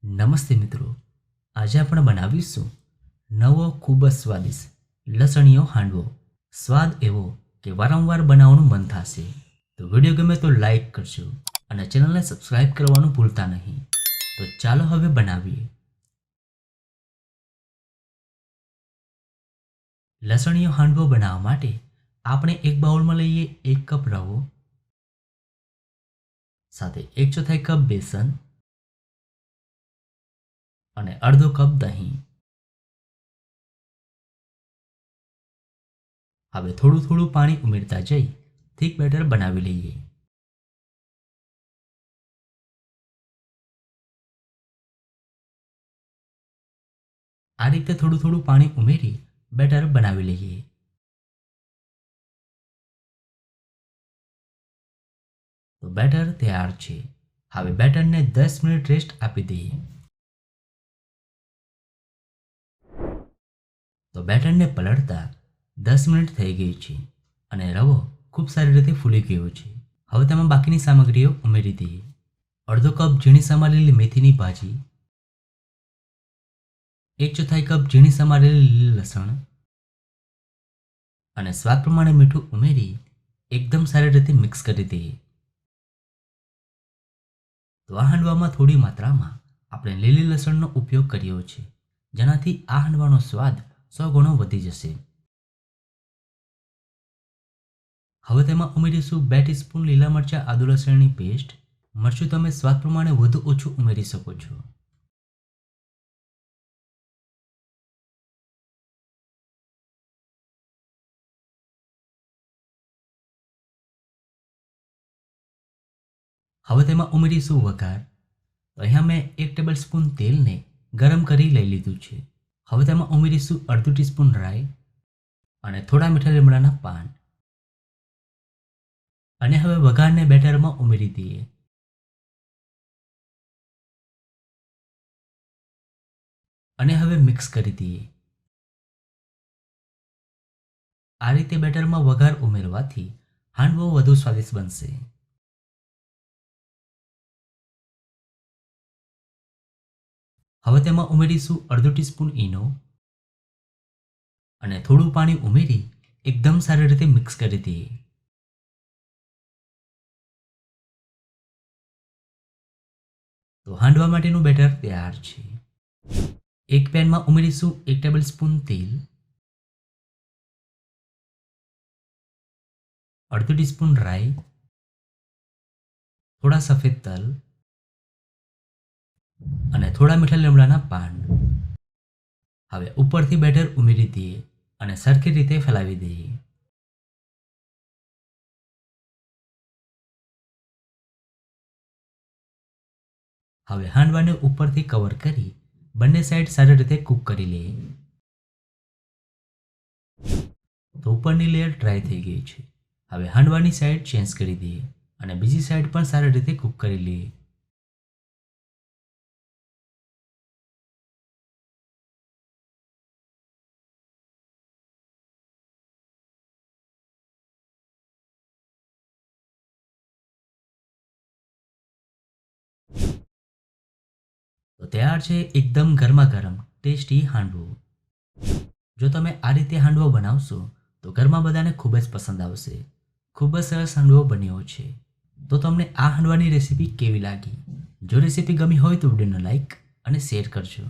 નમસ્તે મિત્રો, આજે આપણે બનાવીશું નવો ખૂબ જ સ્વાદિષ્ટ લસણીયો હાંડવો। સ્વાદ એવો કે વારંવાર બનાવવાનું મન થશે। તો વિડીયો ગમે તો લાઈક કરજો અને ચેનલને સબસ્ક્રાઇબ કરવાનું ભૂલતા નહીં। તો ચાલો હવે બનાવીએ। લસણીયો હાંડવો બનાવવા માટે આપણે એક બાઉલમાં લઈએ 1 કપ રવો, સાથે 1/4 કપ બેસન અને અડધો કપ દહીં। હવે થોડું થોડું પાણી ઉમેરતા જઈ થીક બેટર બનાવી લઈએ। આ રીતે થોડું થોડું પાણી ઉમેરી બેટર બનાવી લઈએ। તો બેટર તૈયાર છે। હવે બેટરને 10 મિનિટ રેસ્ટ આપી દઈએ। તો બેટરને પલળતા 10 મિનિટ થઈ ગઈ છે અને રવો ખૂબ સારી રીતે ફૂલી ગયો છે। હવે તેમાં બાકીની સામગ્રીઓ ઉમેરી દઈએ। અડધો કપ ઝીણી સમારેલી મેથીની ભાજી, 1/4 કપ ઝીણી સમારેલી લીલી લસણ અને સ્વાદ પ્રમાણે મીઠું ઉમેરી એકદમ સારી રીતે મિક્સ કરી દઈએ। તો આ હાંડવામાં થોડી માત્રામાં આપણે લીલી લસણનો ઉપયોગ કર્યો છે, જેનાથી આ હાંડવાનો સ્વાદ 100 ગણો વધી જશે। હવે તેમાં ઉમેરીશું 2 ટીસ્પૂન લીલા મરચાં આદુ લસણની પેસ્ટ। મરચું તમે સ્વાદ પ્રમાણે વધુ ઓછું ઉમેરી શકો છો। હવે તેમાં ઉમેરીશું વઘાર। તો અહીંયા મેં 1 ટેબલસ્પૂન તેલને ગરમ કરી લઈ લીધું છે। હવે તેમાં ઉમેરીશું અડધું ટીસ્પૂન રાઈ અને થોડા મીઠા લીમડાના પાન અને હવે વઘારને બેટરમાં ઉમેરી દઈએ। અને હવે મિક્સ કરી દઈએ। આ રીતે બેટરમાં વઘાર ઉમેરવાથી હાંડવો વધુ સ્વાદિષ્ટ બનશે। હવે તેમાં ઉમેરીશું અડધો ટીસ્પૂન ઈનો અને થોડું પાણી ઉમેરી એકદમ સારી રીતે મિક્સ કરી દઈએ। તો હાંડવા માટેનું બેટર તૈયાર છે। એક પેનમાં ઉમેરીશું 1 ટેબલસ્પૂન તેલ, અડધો ટીસ્પૂન રાઈ, થોડા સફેદ તલ અને થોડા મીઠા લીમડાના પાન। હવે ઉપરથી બેટર ઉમેરી દઈએ અને સરખી રીતે ફેલાવી દઈએ। હવે હાંડવાને ઉપરથી કવર કરી બંને સાઈડ સારી રીતે કૂક કરી લઈએ। તો ઉપરની લેયર ડ્રાય થઈ ગઈ છે। હવે હાંડવાની સાઈડ ચેન્જ કરી દઈએ અને બીજી સાઈડ પણ સારી રીતે કૂક કરી લઈએ। તો તૈયાર છે એકદમ ગરમા ગરમ ટેસ્ટી હાંડવો। જો તમે આ રીતે હાંડવો બનાવશો તો ઘરમાં બધાને ખૂબ જ પસંદ આવશે। ખૂબ જ સરસ હાંડવો બન્યો છે। તો તમને આ હાંડવાની રેસીપી કેવી લાગી? જો રેસીપી ગમી હોય તો વિડીયોને લાઈક અને શેર કરજો।